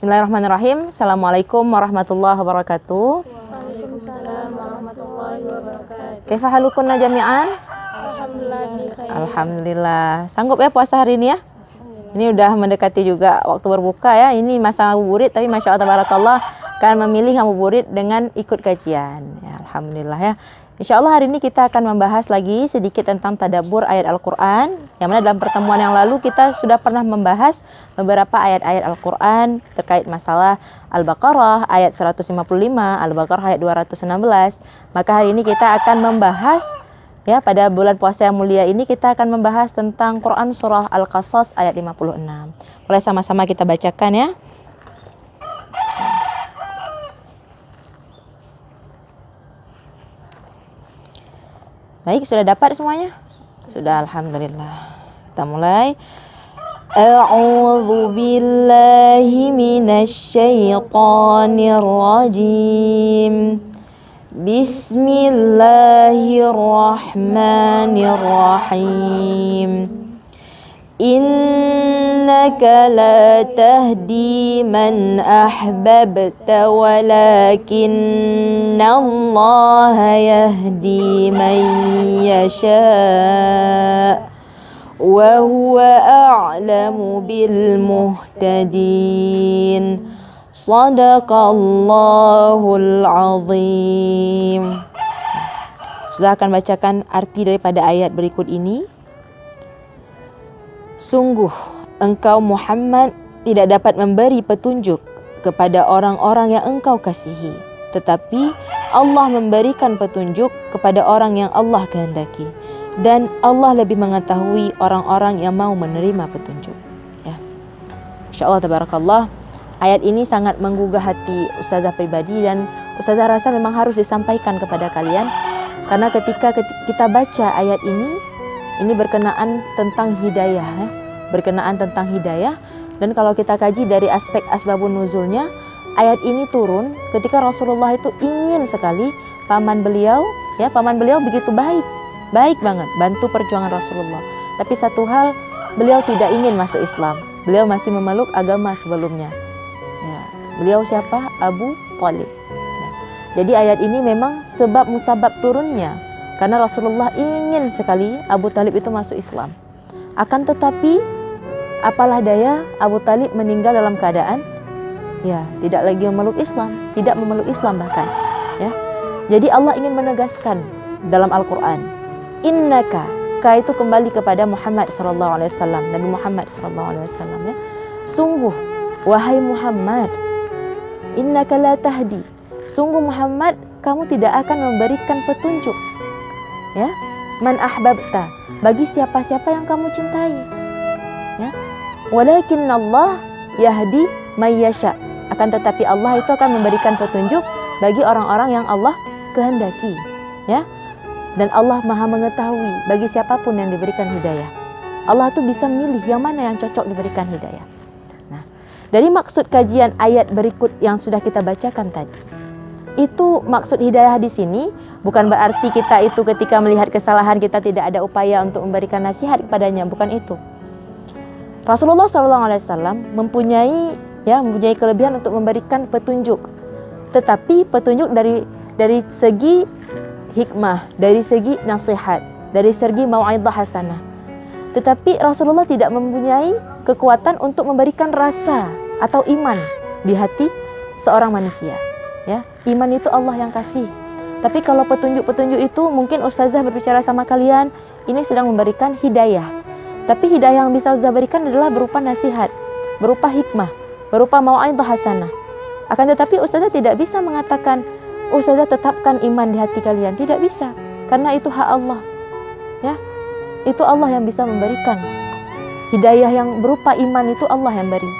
Bismillahirrahmanirrahim. Assalamualaikum warahmatullahi wabarakatuh. Waalaikumsalam warahmatullahi wabarakatuh. Kaifa halukunna jami'an? Alhamdulillah bi khair. Alhamdulillah. Sanggup ya puasa hari ini ya? Ini udah mendekati juga waktu berbuka ya. Ini masa ngabuburit, tapi Masya Allah tabarakallah kan memilih ngabuburit dengan ikut kajian. Ya, Alhamdulillah ya. Insya Allah hari ini kita akan membahas lagi sedikit tentang tadabbur ayat Al-Quran. Yang mana dalam pertemuan yang lalu kita sudah pernah membahas beberapa ayat-ayat Al-Quran terkait masalah Al-Baqarah ayat 155, Al-Baqarah ayat 216. Maka hari ini kita akan membahas, ya, pada bulan puasa yang mulia ini kita akan membahas tentang Quran surah Al-Qasas ayat 56. Boleh sama-sama kita bacakan ya. Baik, sudah dapat semuanya? Sudah, alhamdulillah. Kita mulai. A'udzu billahi minasy syaithanir rajim. Bismillahirrahmanirrahim. Innaka la tahdi man ahbabta walakinna Allah yahdi man yasha wa huwa a'lamu bil muhtadin. Sadaqallahul azim. Sudah akan bacakan arti daripada ayat berikut ini. Sungguh engkau Muhammad tidak dapat memberi petunjuk kepada orang-orang yang engkau kasihi, tetapi Allah memberikan petunjuk kepada orang yang Allah kehendaki, dan Allah lebih mengetahui orang-orang yang mau menerima petunjuk. Ya. Insya Allah tabarakallah, ayat ini sangat menggugah hati ustazah pribadi, dan ustazah rasa memang harus disampaikan kepada kalian, karena ketika kita baca ayat ini berkenaan tentang hidayah, ya. Berkenaan tentang hidayah. Dan kalau kita kaji dari aspek asbabun nuzulnya, ayat ini turun ketika Rasulullah itu ingin sekali paman beliau begitu baik banget bantu perjuangan Rasulullah. Tapi satu hal, beliau tidak ingin masuk Islam. Beliau masih memeluk agama sebelumnya. Ya, beliau siapa? Abu Thalib. Ya. Jadi ayat ini memang sebab musabab turunnya, karena Rasulullah ingin sekali Abu Thalib itu masuk Islam. Akan tetapi apalah daya, Abu Thalib meninggal dalam keadaan tidak lagi memeluk Islam, tidak memeluk Islam bahkan. Ya. Jadi Allah ingin menegaskan dalam Al-Quran, innaka, ka itu kembali kepada Muhammad sallallahu alaihi wasallam, Nabi Muhammad sallallahu alaihi wasallam, ya. Sungguh wahai Muhammad, innaka la tahdi, sungguh Muhammad kamu tidak akan memberikan petunjuk, ya, man ahbabta, bagi siapa-siapa yang kamu cintai, ya. Walakin Allah yahdi may yasha, akan tetapi Allah itu akan memberikan petunjuk bagi orang-orang yang Allah kehendaki, ya. Dan Allah Maha mengetahui bagi siapapun yang diberikan hidayah. Allah tuh bisa memilih yang mana yang cocok diberikan hidayah. Nah, dari maksud kajian ayat berikut yang sudah kita bacakan tadi, itu maksud hidayah di sini bukan berarti kita itu ketika melihat kesalahan kita tidak ada upaya untuk memberikan nasihat kepadanya, bukan itu. Rasulullah SAW mempunyai kelebihan untuk memberikan petunjuk, tetapi petunjuk dari segi hikmah, dari segi nasihat, dari segi mau'idhah hasanah. Tetapi Rasulullah tidak mempunyai kekuatan untuk memberikan rasa atau iman di hati seorang manusia. Ya, iman itu Allah yang kasih. Tapi kalau petunjuk-petunjuk itu mungkin ustazah berbicara sama kalian, ini sedang memberikan hidayah. Tapi hidayah yang bisa ustazah berikan adalah berupa nasihat, berupa hikmah, berupa mau'idhah hasanah. Akan tetapi ustazah tidak bisa mengatakan, ustazah tetapkan iman di hati kalian, tidak bisa. Karena itu hak Allah. Ya, itu Allah yang bisa memberikan. Hidayah yang berupa iman itu Allah yang beri.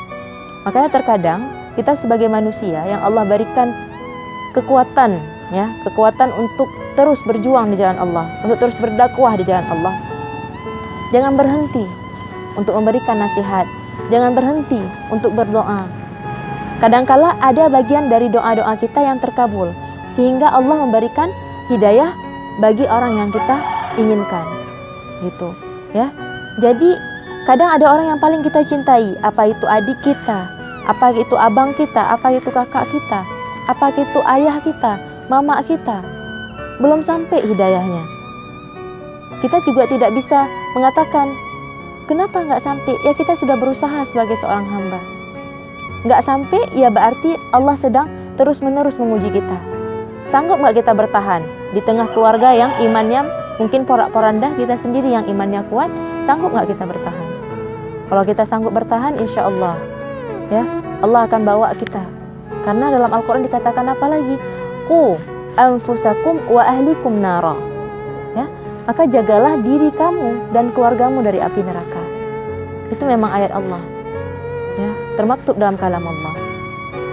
Makanya terkadang kita sebagai manusia yang Allah berikan kekuatan, ya, kekuatan untuk terus berjuang di jalan Allah, untuk terus berdakwah di jalan Allah. Jangan berhenti untuk memberikan nasihat, jangan berhenti untuk berdoa. Kadangkala ada bagian dari doa-doa kita yang terkabul, sehingga Allah memberikan hidayah bagi orang yang kita inginkan. Gitu, ya. Jadi kadang ada orang yang paling kita cintai, apa itu adik kita, apa itu abang kita, apa itu kakak kita, apa itu ayah kita, mama kita. Belum sampai hidayahnya. Kita juga tidak bisa mengatakan, kenapa nggak sampai? Ya kita sudah berusaha sebagai seorang hamba. Nggak sampai, ya berarti Allah sedang terus-menerus menguji kita. Sanggup nggak kita bertahan di tengah keluarga yang imannya mungkin porak-poranda, kita sendiri yang imannya kuat, sanggup nggak kita bertahan? Kalau kita sanggup bertahan, insya Allah, ya Allah akan bawa kita. Karena dalam Al-Quran dikatakan apa lagi? Qu anfusakum wa ahlikum nara. Ya, maka jagalah diri kamu dan keluargamu dari api neraka. Itu memang ayat Allah. Ya, termaktub dalam kalam Allah.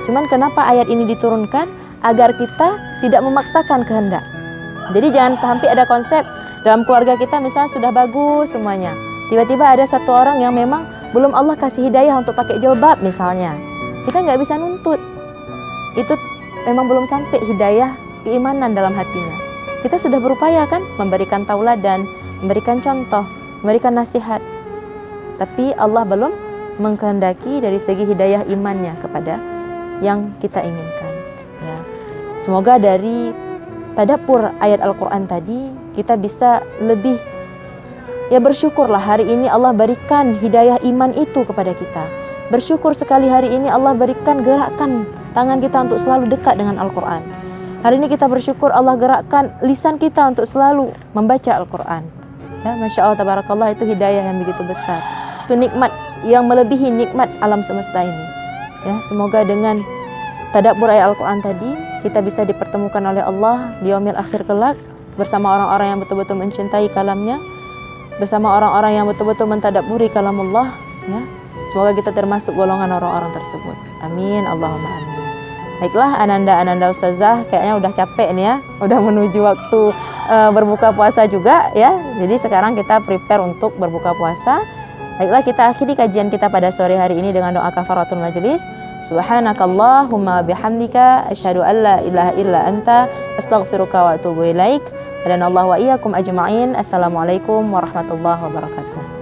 Cuman kenapa ayat ini diturunkan? Agar kita tidak memaksakan kehendak. Jadi jangan sampai ada konsep dalam keluarga kita misalnya sudah bagus semuanya. Tiba-tiba ada satu orang yang memang belum Allah kasih hidayah untuk pakai jilbab misalnya. Kita nggak bisa nuntut. Itu memang belum sampai hidayah keimanan dalam hatinya. Kita sudah berupaya kan memberikan tauladan, memberikan contoh, memberikan nasihat. Tapi Allah belum mengkehendaki dari segi hidayah imannya kepada yang kita inginkan. Ya. Semoga dari tadabbur ayat Al-Quran tadi kita bisa lebih bersyukurlah hari ini Allah berikan hidayah iman itu kepada kita. Bersyukur sekali hari ini Allah berikan gerakan tangan kita untuk selalu dekat dengan Al-Quran. Hari ini kita bersyukur Allah gerakkan lisan kita untuk selalu membaca Al-Quran. Ya, Masya Allah, tabarakallah, itu hidayah yang begitu besar. Itu nikmat yang melebihi nikmat alam semesta ini. Ya, semoga dengan tadabbur ayat Al-Quran tadi kita bisa dipertemukan oleh Allah di yaumil akhir kelak bersama orang-orang yang betul-betul mencintai kalamnya, bersama orang-orang yang betul-betul mentadabburi kalamullah. Ya, semoga kita termasuk golongan orang-orang tersebut. Amin, Allahumma amin. Baiklah, Ananda Ustazah kayaknya udah capek nih ya, udah menuju waktu berbuka puasa juga ya. Jadi sekarang kita prepare untuk berbuka puasa. Baiklah, kita akhiri kajian kita pada sore hari ini dengan doa kafaratul majelis. Subhanakallahumma bihamdika asyhadu an la ilaha illa anta astaghfiruka wa atubu ilaik. Hadanallahu wa iyyakum ajma'in. Assalamualaikum warahmatullahi wabarakatuh.